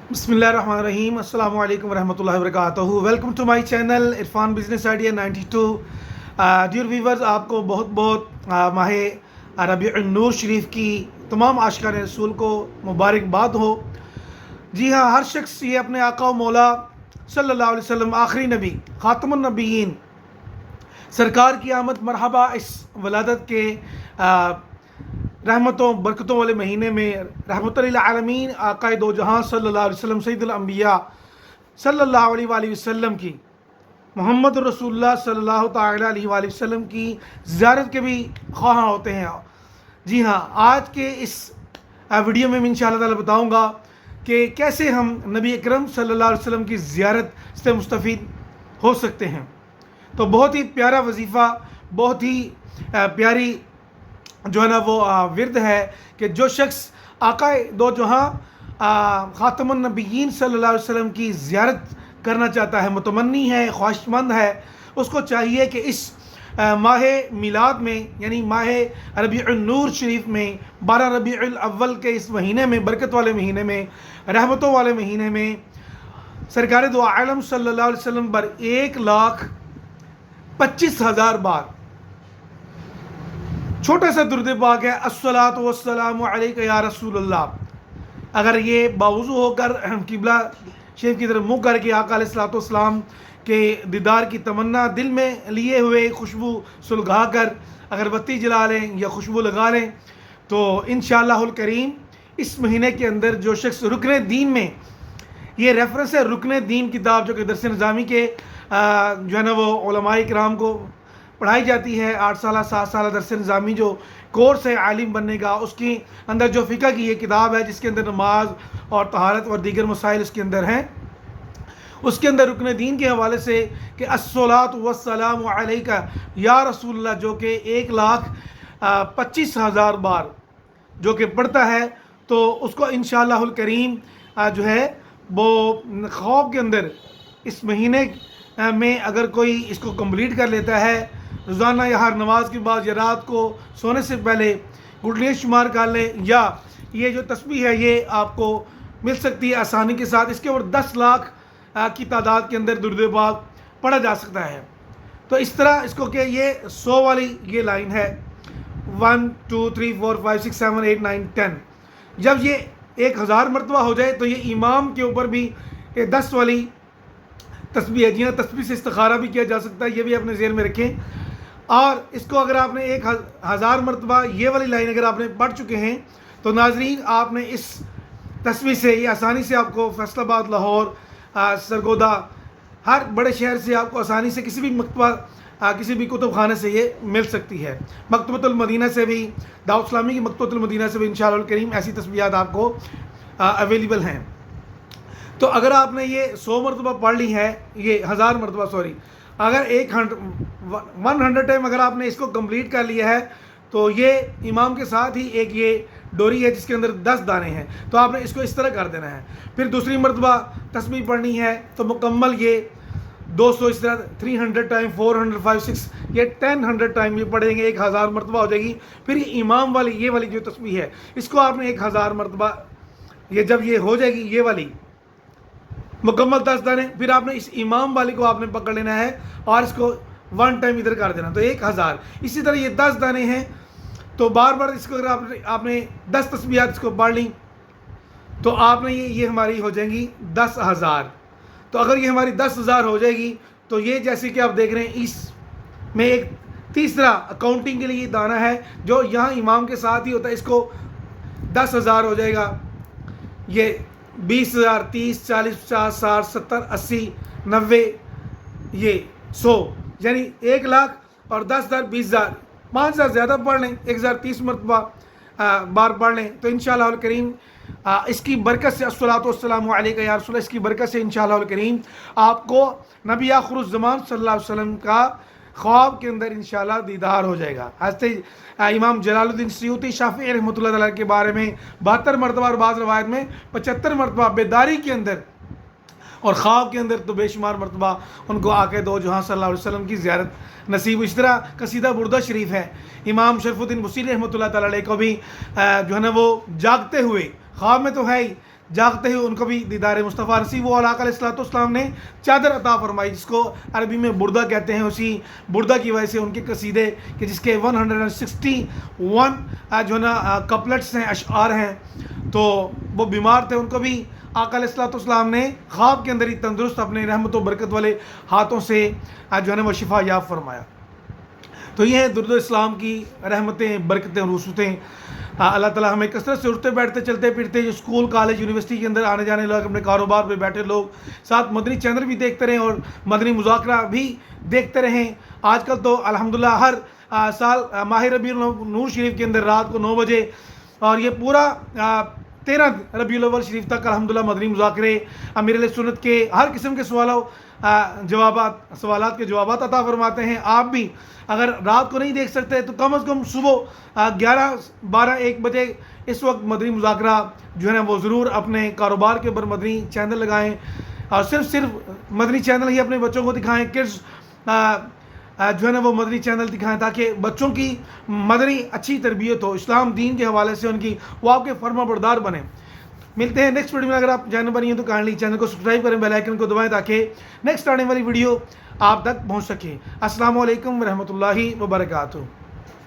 बिस्मिल्लाहिर्रहमानिर्रहीम। अस्सलामु अलैकुम वरहमतुल्लाहि वबरकातुहू। Welcome to my channel Irfan business idea 92। Dear viewers, आपको बहुत बहुत माह रबीउन नूर शरीफ की तमाम आशिकान रसूल को मुबारकबाद हो। जी हाँ, हर शख्स ये अपने आका व मौला सल्लल्लाहु अलैहि वसल्लम आखिरी नबी ख़ातमुन नबिय्यीन सरकार की आमद मरहबा इस वलादत के रहमतों बरकतों वाले महीने में रहमतुल लिल आलमीन आक़ाए दो जहां सल्लल्लाहु अलैहि वसल्लम सैयदुल अंबिया सल्लल्लाहु अलैहि वसल्लम की मोहम्मद रसूलुल्लाह सल्लल्लाहु तआला अलैहि वसल्लम की ज़ियारत के भी ख्वाह होते हैं। जी हाँ, आज के इस वीडियो में मैं इंशाअल्लाह ताला बताऊँगा कि कैसे हम नबी अकरम सल्लल्लाहु अलैहि वसल्लम की ज़ियारत से मुस्तफ़ीद हो सकते हैं। तो बहुत ही प्यारा वजीफ़ा, बहुत ही प्यारी जो है ना वो विरद है कि जो शख्स आकाए दो जहां ख़ातमुन नबिय्यीन सल्लल्लाहु अलैहि वसल्लम की ज़ियारत करना चाहता है, मुतमन्नी है, ख्वाहिशमंद है, उसको चाहिए कि इस माह मिलाद में यानी माह रबीउन नूर शरीफ में 12 रबीउल अव्वल के इस महीने में, बरकत वाले महीने में, रहमतों वाले महीने में सरकार दो आलम सल्लल्लाहु अलैहि वसल्लम पर 1,25,000 बार छोटा सा दुरूद पाक है, अस्सलातु वस्सलामु अलैका या रसूलल्लाह। अगर ये बावजू होकर किबला शरीफ की तरफ मुँह करके आका अलैहिस्सलातु वस्सलाम के दीदार की तमन्ना दिल में लिए हुए खुशबू सुलगा कर अगरबत्ती जला लें या खुशबू लगा लें तो इंशाअल्लाहुल करीम इस महीने के अंदर जो शख्स रुकने दीन में, ये रेफरेंस है रुकने दीन किताब जो कि दरस निज़ामी के जो है ना वो उलमाए किराम को पढ़ाई जाती है। 8 साल 7 साल दरस निज़ामी जो कोर्स है आलिम बनने का, उसके अंदर जो फ़िक़ह की ये किताब है जिसके अंदर नमाज और तहारत और दीगर मसाइल उसके अंदर हैं, उसके अंदर रुकन दीन के हवाले से कि अस्सलातु वस्सलामु अलैका या रसूलल्लाह जो कि 1,25,000 बार जो कि पढ़ता है तो उसको इंशाअल्लाहुल करीम जो है वो ख्वाब के अंदर इस महीने में अगर कोई इसको कंप्लीट कर लेता है, रोज़ाना या हर नमाज के बाद या रात को सोने से पहले गुडलियाँ शुमार कर लें, या ये जो तस्बीह है ये आपको मिल सकती है आसानी के साथ। इसके ऊपर 10 लाख की तादाद के अंदर दुरूद पाक पढ़ा जा सकता है। तो इस तरह इसको कि ये 100 वाली ये लाइन है 1 2 3 4 5 6 7 8 9 10। जब ये 1,000 मरतबा हो जाए तो ये इमाम के ऊपर भी 10 वाली तस्बीह है। जी हाँ, तस्बीह से इस्तिखारा भी किया जा सकता है, ये भी अपने ज़हन में रखें। और इसको अगर आपने 1,000 मरतबा ये वाली लाइन अगर आपने पढ़ चुके हैं तो नाजरीन आपने इस तस्बीह से ये आसानी से आपको फैसलाबाद, लाहौर, सरगोदा, हर बड़े शहर से आपको आसानी से किसी भी मकतबा किसी भी कुतुब खाने से ये मिल सकती है। मकतबतुल मदीना से भी, दाऊद इस्लामी की मकतबतुल मदीना से भी इंशाअल्लाह करीम ऐसी तस्बीहात आपको अवेलेबल हैं। तो अगर आपने ये 100 मरतबा पढ़ ली है, ये 1000 मरतबा सॉरी, अगर 100 टाइम अगर आपने इसको कंप्लीट कर लिया है तो ये इमाम के साथ ही एक ये डोरी है जिसके अंदर 10 दाने हैं, तो आपने इसको इस तरह कर देना है। फिर दूसरी मरतबा तस्बीह पढ़नी है तो मुकम्मल ये 200 इस तरह 300 टाइम, 400 5 6 ये 1000 टाइम ये पढ़ेंगे, 1000 मरतबा हो जाएगी। फिर ये इमाम वाली ये वाली जो तस्बीह है इसको आपने 1000 मरतबा, ये जब ये हो जाएगी ये वाली मुकम्मल 10 दाने, फिर आपने इस इमाम वाली को आपने पकड़ लेना है और इसको 1 टाइम इधर कर देना, तो 1000। इसी तरह ये 10 दाने हैं तो बार बार इसको अगर आपने 10 तस्बीहात इसको पढ़ ली तो आपने ये हमारी हो जाएंगी 10,000। तो अगर ये हमारी 10,000 हो जाएगी तो ये जैसे कि आप देख रहे हैं इसमें एक तीसरा अकाउंटिंग के लिए दाना है जो यहाँ इमाम के साथ ही होता है, इसको 10,000 हो जाएगा। ये 20,000, 30, 40, 50, 60, 70, 80, 90, ये 100 यानी 1 लाख और 10,000 20,000, 5,000 ज़्यादा पढ़ लें, 1,030 मरतबा बार पढ़ लें तो इंशाअल्लाह करीम इसकी बरकत से अस्सलातु वस्सलामु अलैका या रसूलल्लाह, इसकी बरकत से इंशाअल्लाह करीम आपको नबी आखिरुज़ ज़मान सल्लल्लाहु अलैहि वसल्लम का ख्वाब के अंदर इंशाअल्लाह दीदार हो जाएगा। हज़रत इमाम जलालुद्दीन सयूती शाफ़िई रहमतुल्लाह अलैह के बारे में 72 मरतबा और बाज़ रवायत में 75 मरतबा बेदारी के अंदर और ख्वाब के अंदर तो बेशुमार मरतबा उनको आके दो जहाँ सल्लल्लाहु अलैहि वसल्लम की ज़ियारत नसीब। इस तरह कसीदा बुर्दा शरीफ है, इमाम शरफुद्दीन बुसीरी रहमतुल्लाह तआला अलैह को भी जो है ना वो जागते हुए, ख्वाब में तो है ही, جاگتے ہی ان کو بھی دیدار مصطفیٰ نصیب ہوا اور آقا علیہ الصلوۃ والسلام نے چادر عطا فرمائی، جس کو عربی میں بردہ کہتے ہیں. اسی بردہ کی وجہ سے ان کے قصیدے کہ جس کے 161 جو ہے نا کپلٹس ہیں، اشعار ہیں، تو وہ بیمار تھے، ان کو بھی آقا علیہ الصلوۃ والسلام نے خواب کے اندر ہی تندرست اپنے رحمت و برکت والے ہاتھوں سے جو ہے نا وہ شفا یاب فرمایا. تو یہ ہے درود اسلام کی رحمتیں، برکتیں اور وصولیں. اللہ تعالیٰ ہمیں کثرت سے اٹھتے بیٹھتے چلتے پھرتے جو اسکول کالج یونیورسٹی کے اندر آنے جانے لوگ، اپنے کاروبار پہ بیٹھے لوگ، ساتھ مدنی چینل بھی دیکھتے رہیں اور مدنی مذاکرہ بھی دیکھتے رہیں. آج کل تو الحمدللہ ہر سال ماہ ربیع النور شریف کے اندر رات کو 9 بجے اور یہ پورا 13 ربیع الاول شریف تک الحمدللہ مدنی مذاکرے، امیر علیہ سنت کے ہر قسم کے سوالات کے جوابات عطا فرماتے ہیں. آپ بھی اگر رات کو نہیں دیکھ سکتے تو کم از کم صبح 11 12 1 بجے اس وقت مدنی مذاکرہ جو ہے نا وہ ضرور اپنے کاروبار کے اوپر مدنی چینل لگائیں اور صرف مدنی چینل ہی اپنے بچوں کو دکھائیں. کڈز جو ہے نا وہ مدنی چینل دکھائیں تاکہ بچوں کی مدنی اچھی تربیت ہو، اسلام دین کے حوالے سے ان کی وہ آپ کے فرما بردار بنیں. ملتے ہیں نیکسٹ ویڈیو میں. اگر آپ چینل پر نہیں ہیں تو کائنڈلی چینل کو سبسکرائب کریں، بیل آئیکن کو دبائیں تاکہ نیکسٹ آنے والی ویڈیو آپ تک پہنچ سکے. السلام علیکم ورحمۃ اللہ وبرکاتہ.